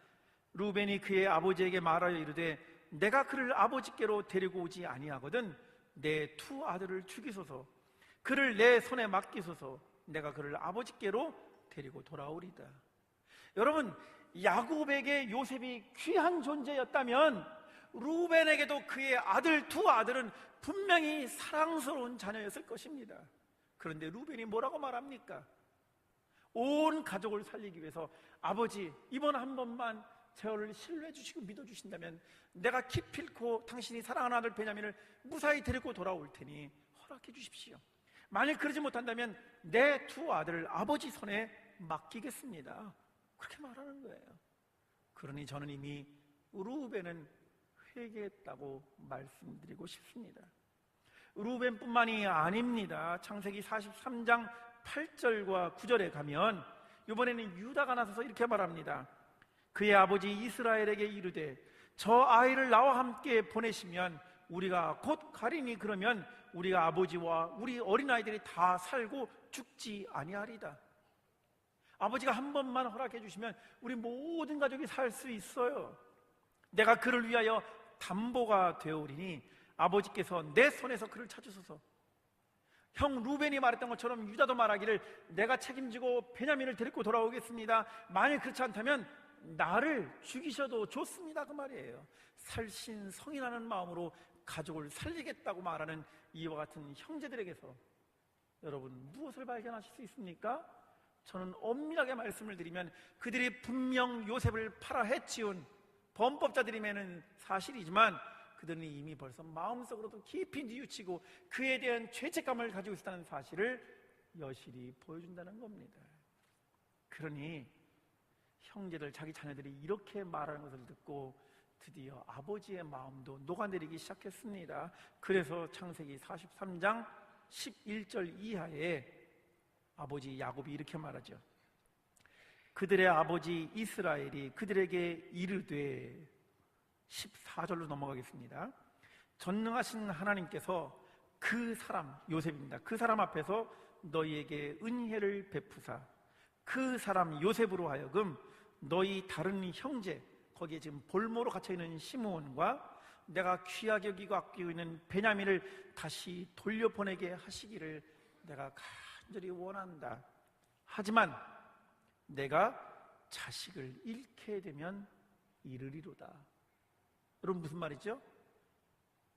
루벤이 그의 아버지에게 말하여 이르되 내가 그를 아버지께로 데리고 오지 아니하거든 내 두 아들을 죽이소서, 그를 내 손에 맡기소서, 내가 그를 아버지께로 데리고 돌아오리다. 여러분, 야곱에게 요셉이 귀한 존재였다면 루벤에게도 그의 두 아들은 분명히 사랑스러운 자녀였을 것입니다. 그런데 루벤이 뭐라고 말합니까? 온 가족을 살리기 위해서 아버지, 이번 한 번만 저를 신뢰해 주시고 믿어 주신다면 내가 기필코 당신이 사랑하는 아들 베냐민을 무사히 데리고 돌아올 테니 허락해 주십시오. 만일 그러지 못한다면 내 두 아들을 아버지 손에 맡기겠습니다. 그렇게 말하는 거예요. 그러니 저는 이미 루벤은 회개했다고 말씀드리고 싶습니다. 루벤뿐만이 아닙니다. 창세기 43장 8절과 9절에 가면 이번에는 유다가 나서서 이렇게 말합니다. 그의 아버지 이스라엘에게 이르되 저 아이를 나와 함께 보내시면 우리가 곧 가리니 그러면 우리가 아버지와 우리 어린아이들이 다 살고 죽지 아니하리다. 아버지가 한 번만 허락해 주시면 우리 모든 가족이 살 수 있어요. 내가 그를 위하여 담보가 되어오리니 아버지께서 내 손에서 그를 찾으소서. 형 루벤이 말했던 것처럼 유다도 말하기를 내가 책임지고 베냐민을 데리고 돌아오겠습니다. 만일 그렇지 않다면 나를 죽이셔도 좋습니다, 그 말이에요. 살신성인하는 마음으로 가족을 살리겠다고 말하는 이와 같은 형제들에게서 여러분 무엇을 발견하실 수 있습니까? 저는 엄밀하게 말씀을 드리면 그들이 분명 요셉을 팔아 해치운 범법자들임에는 사실이지만 그들은 이미 벌써 마음속으로도 깊이 뉘우치고 그에 대한 죄책감을 가지고 있다는 사실을 여실히 보여준다는 겁니다. 그러니 형제들, 자기 자녀들이 이렇게 말하는 것을 듣고 드디어 아버지의 마음도 녹아내리기 시작했습니다. 그래서 창세기 43장 11절 이하에 아버지 야곱이 이렇게 말하죠. 그들의 아버지 이스라엘이 그들에게 이르되, 14절로 넘어가겠습니다. 전능하신 하나님께서 그 사람, 요셉입니다. 그 사람 앞에서 너희에게 은혜를 베푸사 그 사람 요셉으로 하여금 너희 다른 형제, 거기에 지금 볼모로 갇혀있는 시므온과 내가 귀하게 여기고 아끼고 있는 베냐민을 다시 돌려보내게 하시기를 내가 간절히 원한다. 하지만 내가 자식을 잃게 되면 이르리로다. 여러분 무슨 말이죠?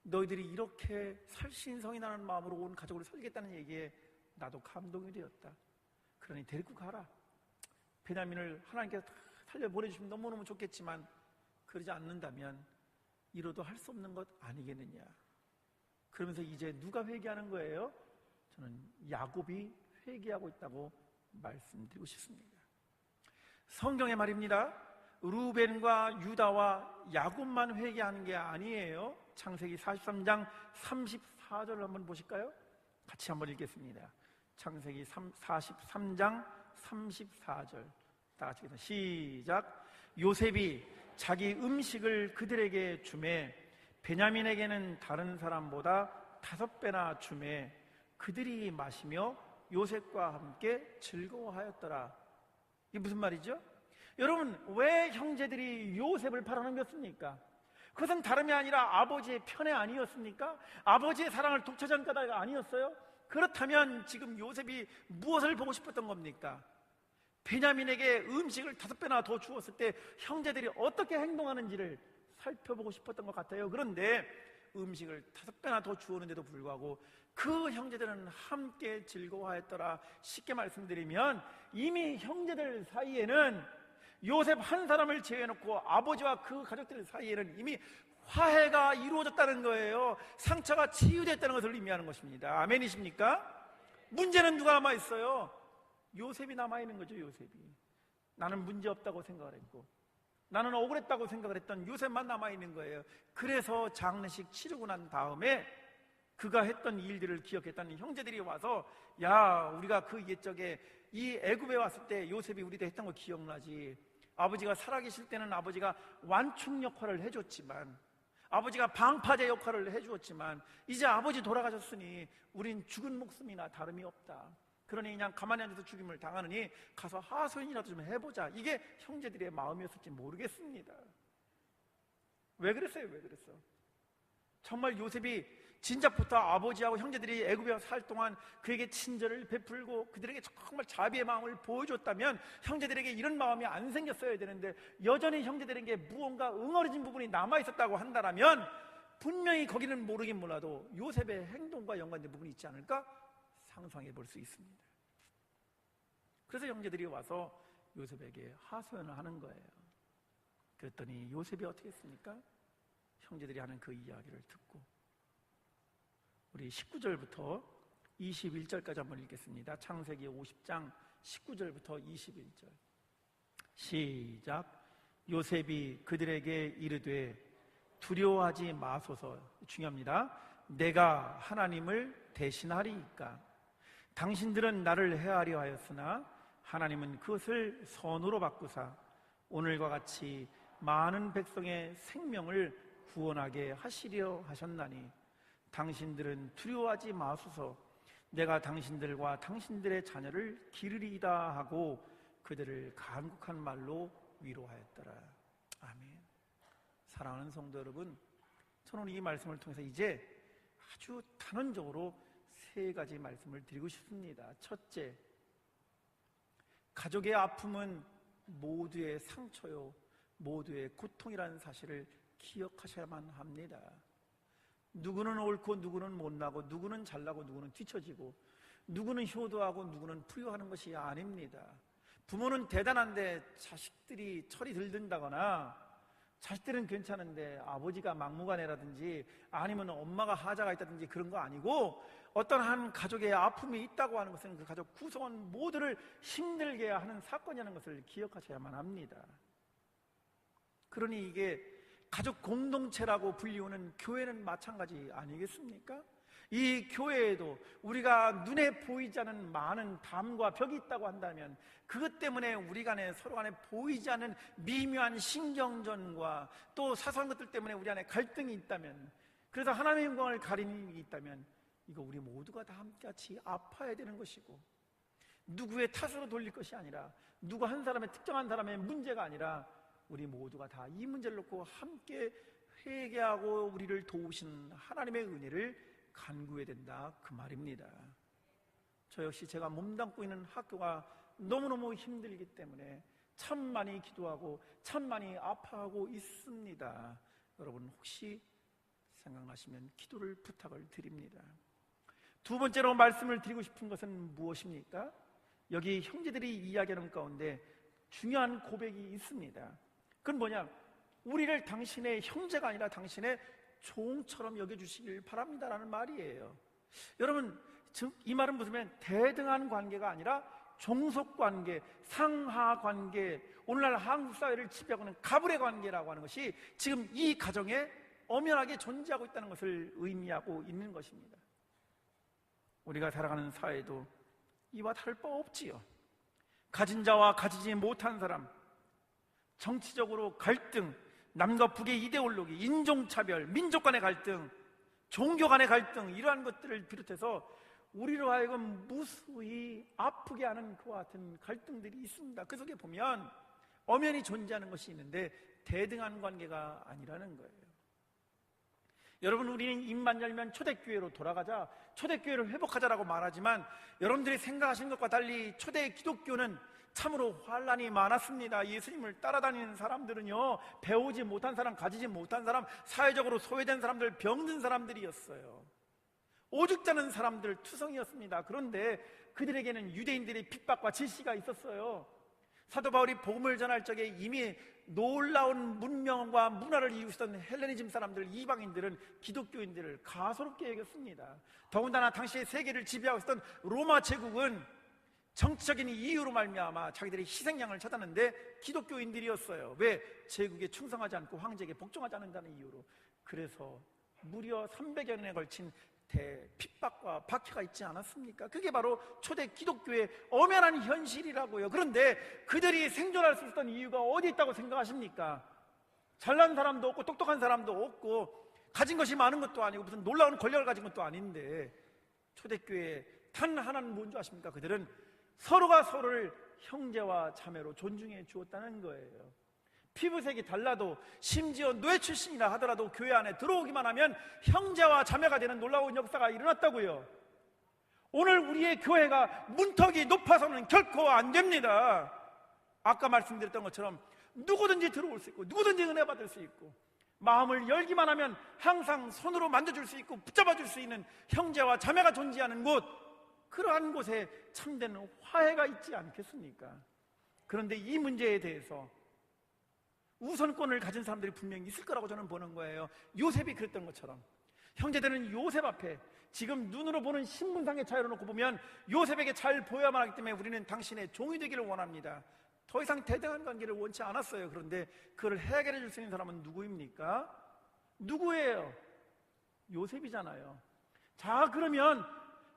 너희들이 이렇게 살신성인하는 마음으로 온 가족을 살리겠다는 얘기에 나도 감동이 되었다. 그러니 데리고 가라. 베냐민을 하나님께서 다 살려보내주시면 너무너무 좋겠지만 그러지 않는다면 이로도 할 수 없는 것 아니겠느냐. 그러면서 이제 누가 회개하는 거예요? 저는 야곱이 회개하고 있다고 말씀드리고 싶습니다. 성경의 말입니다. 루벤과 유다와 야곱만 회개하는 게 아니에요. 창세기 43장 34절을 한번 보실까요? 같이 한번 읽겠습니다. 창세기 43장 34절 다 같이 읽겠습니다. 시작. 요셉이 자기 음식을 그들에게 주매 베냐민에게는 다른 사람보다 5배나 주매 그들이 마시며 요셉과 함께 즐거워하였더라. 이게 무슨 말이죠? 여러분, 왜 형제들이 요셉을 팔아넘겼습니까? 그것은 다름이 아니라 아버지의 편애 아니었습니까? 아버지의 사랑을 독차지한 까닭 아니었어요? 그렇다면 지금 요셉이 무엇을 보고 싶었던 겁니까? 베냐민에게 음식을 5배나 더 주었을 때 형제들이 어떻게 행동하는지를 살펴보고 싶었던 것 같아요. 그런데 음식을 5배나 더 주었는데도 불구하고 그 형제들은 함께 즐거워하였더라. 쉽게 말씀드리면 이미 형제들 사이에는 요셉 한 사람을 제외해놓고 아버지와 그 가족들 사이에는 이미 화해가 이루어졌다는 거예요. 상처가 치유됐다는 것을 의미하는 것입니다. 아멘이십니까? 문제는 누가 남아있어요? 요셉이 남아있는 거죠. 요셉이. 나는 문제없다고 생각을 했고 나는 억울했다고 생각을 했던 요셉만 남아있는 거예요. 그래서 장례식 치르고 난 다음에 그가 했던 일들을 기억했다는 형제들이 와서 야, 우리가 그 옛적에 이 애굽에 왔을 때 요셉이 우리도 했던 거 기억나지? 아버지가 살아계실 때는 아버지가 완충 역할을 해줬지만 아버지가 방파제 역할을 해주었지만 이제 아버지 돌아가셨으니 우린 죽은 목숨이나 다름이 없다. 그러니 그냥 가만히 앉아서 죽임을 당하느니 가서 하소연이라도 좀 해보자. 이게 형제들의 마음이었을지 모르겠습니다. 왜 그랬어요? 왜 그랬어? 정말 요셉이 진작부터 아버지하고 형제들이 애굽에 살 동안 그에게 친절을 베풀고 그들에게 정말 자비의 마음을 보여줬다면 형제들에게 이런 마음이 안 생겼어야 되는데 여전히 형제들에게 무언가 응어리진 부분이 남아있었다고 한다면 분명히 거기는 모르긴 몰라도 요셉의 행동과 연관된 부분이 있지 않을까 상상해 볼 수 있습니다. 그래서 형제들이 와서 요셉에게 하소연을 하는 거예요. 그랬더니 요셉이 어떻게 했습니까? 형제들이 하는 그 이야기를 듣고 우리 19절부터 21절까지 한번 읽겠습니다. 창세기 50장 19절부터 21절 시작. 요셉이 그들에게 이르되 두려워하지 마소서. 중요합니다. 내가 하나님을 대신하리이까. 당신들은 나를 해하려 하였으나 하나님은 그것을 선으로 바꾸사 오늘과 같이 많은 백성의 생명을 구원하게 하시려 하셨나니 당신들은 두려워하지 마소서. 내가 당신들과 당신들의 자녀를 기르리이다 하고 그들을 간곡한 말로 위로하였더라. 아멘. 사랑하는 성도 여러분, 저는 이 말씀을 통해서 이제 아주 단원적으로 세 가지 말씀을 드리고 싶습니다. 첫째, 가족의 아픔은 모두의 상처요, 모두의 고통이라는 사실을 기억하셔야만 합니다. 누구는 옳고 누구는 못나고 누구는 잘나고 누구는 뒤처지고 누구는 효도하고 누구는 불효하는 것이 아닙니다. 부모는 대단한데 자식들이 철이 들든다거나 자식들은 괜찮은데 아버지가 막무가내라든지 아니면 엄마가 하자가 있다든지 그런 거 아니고 어떤 한 가족의 아픔이 있다고 하는 것은 그 가족 구성원 모두를 힘들게 하는 사건이라는 것을 기억하셔야만 합니다. 그러니 이게 가족 공동체라고 불리우는 교회는 마찬가지 아니겠습니까? 이 교회에도 우리가 눈에 보이지 않는 많은 담과 벽이 있다고 한다면 그것 때문에 우리 간에 서로 간에 보이지 않는 미묘한 신경전과 또 사소한 것들 때문에 우리 안에 갈등이 있다면, 그래서 하나님의 영광을 가리는 일이 있다면 이거 우리 모두가 다 함께같이 아파야 되는 것이고, 누구의 탓으로 돌릴 것이 아니라 누구 한 사람의 특정한 사람의 문제가 아니라 우리 모두가 다 이 문제를 놓고 함께 회개하고 우리를 도우신 하나님의 은혜를 간구해야 된다, 그 말입니다. 저 역시 제가 몸담고 있는 학교가 너무너무 힘들기 때문에 참 많이 기도하고 참 많이 아파하고 있습니다. 여러분 혹시 생각나시면 기도를 부탁을 드립니다. 두 번째로 말씀을 드리고 싶은 것은 무엇입니까? 여기 형제들이 이야기하는 가운데 중요한 고백이 있습니다. 그건 뭐냐? 우리를 당신의 형제가 아니라 당신의 종처럼 여겨주시길 바랍니다라는 말이에요. 여러분, 이 말은 무슨 대등한 관계가 아니라 종속관계, 상하관계, 오늘날 한국 사회를 지배하고 있는 가불의 관계라고 하는 것이 지금 이 가정에 엄연하게 존재하고 있다는 것을 의미하고 있는 것입니다. 우리가 살아가는 사회도 이와 다를 바 없지요. 가진 자와 가지지 못한 사람, 정치적으로 갈등, 남과 북의 이데올로기, 인종차별, 민족 간의 갈등, 종교 간의 갈등, 이러한 것들을 비롯해서 우리로 하여금 무수히 아프게 하는 그와 같은 갈등들이 있습니다. 그 속에 보면 엄연히 존재하는 것이 있는데 대등한 관계가 아니라는 거예요. 여러분, 우리는 입만 열면 초대교회로 돌아가자, 초대교회를 회복하자라고 말하지만 여러분들이 생각하시는 것과 달리 초대 기독교는 참으로 환란이 많았습니다. 예수님을 따라다니는 사람들은요, 배우지 못한 사람, 가지지 못한 사람, 사회적으로 소외된 사람들, 병든 사람들이었어요. 오죽자는 사람들 투성이었습니다. 그런데 그들에게는 유대인들의 핍박과 질시가 있었어요. 사도 바울이 복음을 전할 적에 이미 놀라운 문명과 문화를 이루시던 헬레니즘 사람들, 이방인들은 기독교인들을 가소롭게 여겼습니다. 더군다나 당시에 세계를 지배하고 있었던 로마 제국은 정치적인 이유로 말미암아 자기들의 희생양을 찾았는데 기독교인들이었어요. 왜? 제국에 충성하지 않고 황제에게 복종하지 않는다는 이유로. 그래서 무려 300여 년에 걸친 핍박과 박해가 있지 않았습니까? 그게 바로 초대 기독교의 엄연한 현실이라고요. 그런데 그들이 생존할 수 있었던 이유가 어디 있다고 생각하십니까? 잘난 사람도 없고 똑똑한 사람도 없고 가진 것이 많은 것도 아니고 무슨 놀라운 권력을 가진 것도 아닌데 초대교회 단 하나는 뭔지 아십니까? 그들은 서로가 서로를 형제와 자매로 존중해 주었다는 거예요. 피부색이 달라도 심지어 노예 출신이라 하더라도 교회 안에 들어오기만 하면 형제와 자매가 되는 놀라운 역사가 일어났다고요. 오늘 우리의 교회가 문턱이 높아서는 결코 안 됩니다. 아까 말씀드렸던 것처럼 누구든지 들어올 수 있고 누구든지 은혜 받을 수 있고 마음을 열기만 하면 항상 손으로 만져줄 수 있고 붙잡아줄 수 있는 형제와 자매가 존재하는 곳, 그러한 곳에 참된 화해가 있지 않겠습니까? 그런데 이 문제에 대해서 우선권을 가진 사람들이 분명히 있을 거라고 저는 보는 거예요. 요셉이 그랬던 것처럼 형제들은 요셉 앞에 지금 눈으로 보는 신분상의 차이로 놓고 보면 요셉에게 잘 보여야만 하기 때문에 우리는 당신의 종이 되기를 원합니다. 더 이상 대등한 관계를 원치 않았어요. 그런데 그걸 해결해 줄 수 있는 사람은 누구입니까? 누구예요? 요셉이잖아요. 자, 그러면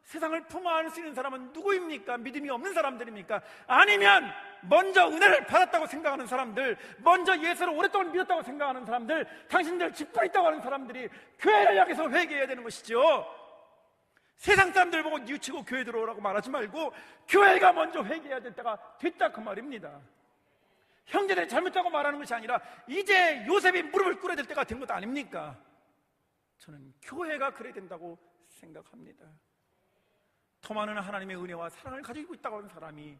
세상을 품어안을 수 있는 사람은 누구입니까? 믿음이 없는 사람들입니까? 아니면 먼저 은혜를 받았다고 생각하는 사람들, 먼저 예수를 오랫동안 믿었다고 생각하는 사람들, 당신들 직분 있다고 하는 사람들이 교회를 향해서 회개해야 되는 것이죠. 세상 사람들 보고 뉘우치고 교회 들어오라고 말하지 말고 교회가 먼저 회개해야 됐다 그 말입니다. 형제들이 잘못하고 말하는 것이 아니라 이제 요셉이 무릎을 꿇어야 될 때가 된 것 아닙니까? 저는 교회가 그래야 된다고 생각합니다. 더 많은 하나님의 은혜와 사랑을 가지고 있다고 하는 사람이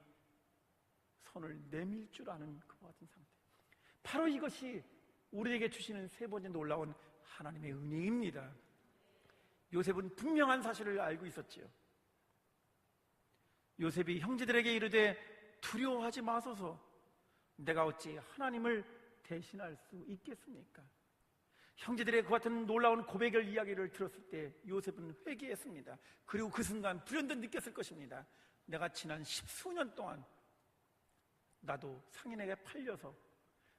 손을 내밀 줄 아는 그와 같은 상태, 바로 이것이 우리에게 주시는 세 번째 놀라운 하나님의 은혜입니다. 요셉은 분명한 사실을 알고 있었지요. 요셉이 형제들에게 이르되 두려워하지 마소서, 내가 어찌 하나님을 대신할 수 있겠습니까? 형제들의 그 같은 놀라운 고백을 이야기를 들었을 때 요셉은 회개했습니다. 그리고 그 순간 불현듯 느꼈을 것입니다. 내가 지난 10수년 동안 나도 상인에게 팔려서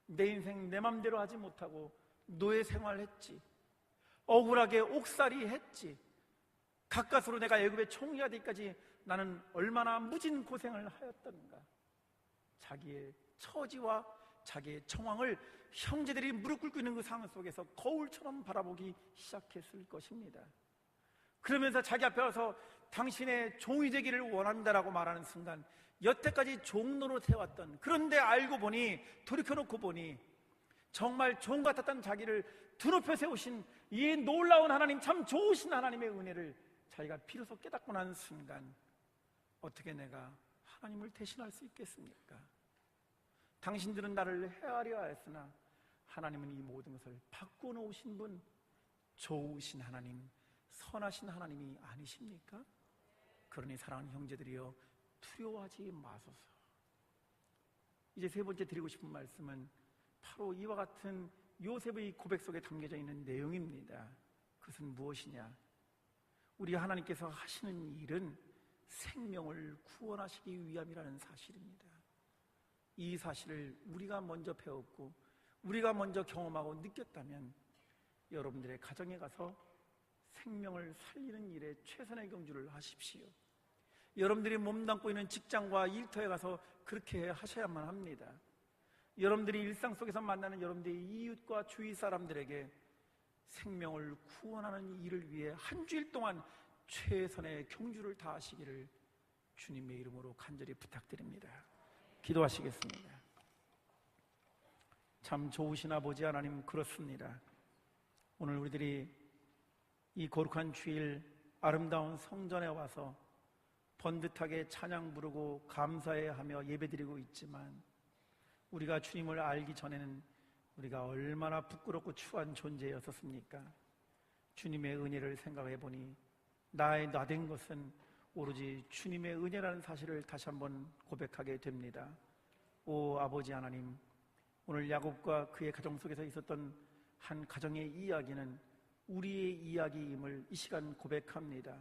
내 인생 내 맘대로 하지 못하고 노예 생활했지, 억울하게 옥살이 했지, 가까스로 내가 애굽의 총리가 되기까지 나는 얼마나 무진 고생을 하였던가. 자기의 처지와 자기의 정황을 형제들이 무릎 꿇고 있는 그 상황 속에서 거울처럼 바라보기 시작했을 것입니다. 그러면서 자기 앞에 와서 당신의 종이 되기를 원한다라고 말하는 순간 여태까지 종로로 태웠던, 그런데 알고 보니, 돌이켜놓고 보니 정말 종 같았던 자기를 드높여 세우신 이 놀라운 하나님, 참 좋으신 하나님의 은혜를 자기가 비로소 깨닫고 난 순간 어떻게 내가 하나님을 대신할 수 있겠습니까? 당신들은 나를 헤아려 하였으나 하나님은 이 모든 것을 바꿔 놓으신 분, 좋으신 하나님, 선하신 하나님이 아니십니까? 그러니 사랑하는 형제들이여, 두려워하지 마소서. 이제 세 번째 드리고 싶은 말씀은 바로 이와 같은 요셉의 고백 속에 담겨져 있는 내용입니다. 그것은 무엇이냐? 우리 하나님께서 하시는 일은 생명을 구원하시기 위함이라는 사실입니다. 이 사실을 우리가 먼저 배웠고 우리가 먼저 경험하고 느꼈다면 여러분들의 가정에 가서 생명을 살리는 일에 최선의 경주를 하십시오. 여러분들이 몸담고 있는 직장과 일터에 가서 그렇게 하셔야만 합니다. 여러분들이 일상 속에서 만나는 여러분들의 이웃과 주위 사람들에게 생명을 구원하는 일을 위해 한 주일 동안 최선의 경주를 다하시기를 주님의 이름으로 간절히 부탁드립니다. 기도하시겠습니다. 참 좋으신 아버지 하나님, 그렇습니다. 오늘 우리들이 이 거룩한 주일 아름다운 성전에 와서 번듯하게 찬양 부르고 감사해야 하며 예배드리고 있지만 우리가 주님을 알기 전에는 우리가 얼마나 부끄럽고 추한 존재였었습니까? 주님의 은혜를 생각해 보니 나의 나된 것은 오로지 주님의 은혜라는 사실을 다시 한번 고백하게 됩니다. 오 아버지 하나님, 오늘 야곱과 그의 가정 속에서 있었던 한 가정의 이야기는 우리의 이야기임을 이 시간 고백합니다.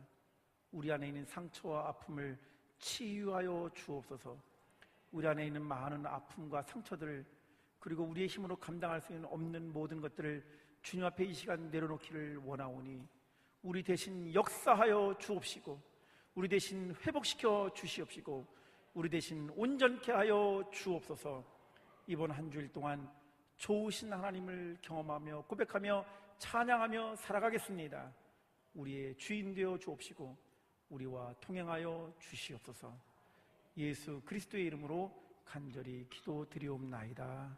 우리 안에 있는 상처와 아픔을 치유하여 주옵소서. 우리 안에 있는 많은 아픔과 상처들, 그리고 우리의 힘으로 감당할 수 없는 모든 것들을 주님 앞에 이 시간 내려놓기를 원하오니 우리 대신 역사하여 주옵시고, 우리 대신 회복시켜 주시옵시고, 우리 대신 온전케 하여 주옵소서. 이번 한 주일 동안 좋으신 하나님을 경험하며 고백하며 찬양하며 살아가겠습니다. 우리의 주인 되어 주옵시고 우리와 통행하여 주시옵소서. 예수 그리스도의 이름으로 간절히 기도드리옵나이다.